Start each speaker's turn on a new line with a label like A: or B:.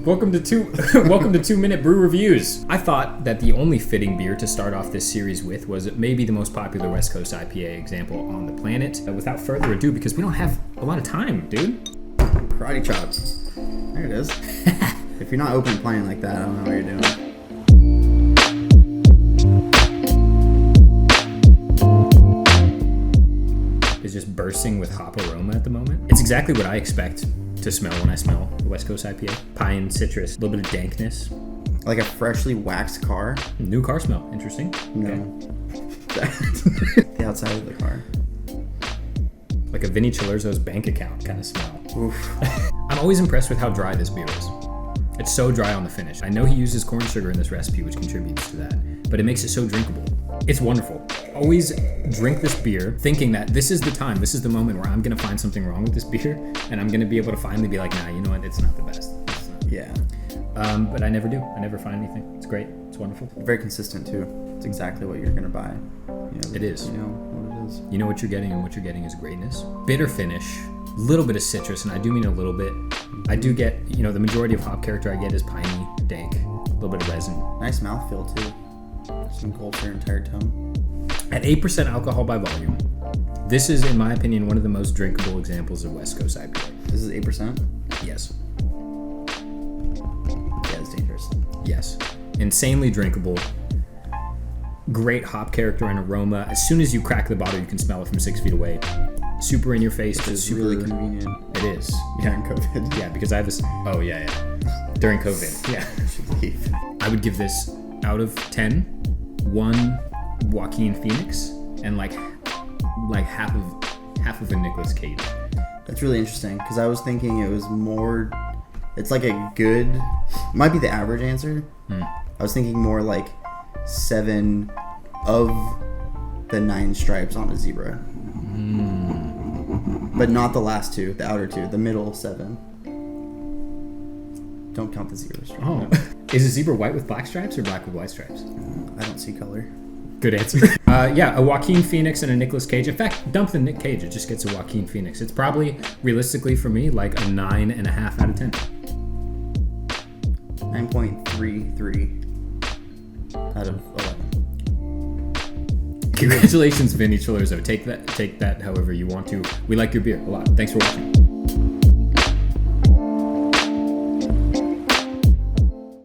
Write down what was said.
A: Welcome to 2-minute brew reviews. I thought that the only fitting beer to start off this series with was maybe the most popular West Coast IPA example on the planet. Without further ado, because we don't have a lot of time, dude.
B: Karate chop. There it is. If you're not open playing like that, I don't know what you're doing.
A: Is just bursting with hop aroma at the moment. It's exactly what I expect to smell when I smell the West Coast IPA. Pine, citrus, a little bit of dankness.
B: Like a freshly waxed car?
A: New car smell. Interesting.
B: No. Okay. The outside of the car.
A: Like a Vinny Chilurzo's bank account kind of smell.
B: Oof.
A: I'm always impressed with how dry this beer is. It's so dry on the finish. I know he uses corn sugar in this recipe, which contributes to that, but it makes it so drinkable. It's wonderful. Always drink this beer thinking that this is the time, this is the moment where I'm going to find something wrong with this beer, and I'm going to be able to finally be like, nah, you know what, it's not the best. It's not.
B: Yeah.
A: But I never do. I never find anything. It's great. It's wonderful.
B: Very consistent, too. It's exactly what you're going to buy. You know,
A: it is.
B: You know what it is.
A: You know what you're getting, and what you're getting is greatness. Bitter finish, little bit of citrus, and I do mean a little bit. I do get, the majority of hop character I get is piney, dank, a little bit of resin.
B: Nice mouthfeel, too. Some gold for your entire tongue.
A: At 8% alcohol by volume, this is, in my opinion, one of the most drinkable examples of West Coast IPA.
B: This is 8%?
A: Yes.
B: Yeah, it's dangerous.
A: Yes. Insanely drinkable. Great hop character and aroma. As soon as you crack the bottle, you can smell it from 6 feet away. Super in your face.
B: Which is
A: super,
B: really convenient.
A: It is.
B: During COVID.
A: Yeah, because I have Oh, yeah. During COVID. Yeah.
B: Should leave.
A: I would give this out of 10, 1 Joaquin Phoenix, and like half of a Nicolas Cage.
B: That's really interesting, because I was thinking it was more, it's like a good, might be the average answer. I was thinking more like 7 of the 9 stripes on a zebra. But not the last 2, the outer 2, the middle 7. Don't count the zebra stripe.
A: Oh. Is a zebra white with black stripes or black with white stripes?
B: I don't see color.
A: Good answer. Yeah, a Joaquin Phoenix and a Nicolas Cage. In fact, dump the Nick Cage. It just gets a Joaquin Phoenix. It's probably, realistically for me, like a 9.5 out of 10.
B: 9.33 out of 11.
A: Congratulations, Vinny Chilurzo. Take that however you want to. We like your beer a lot. Thanks for watching.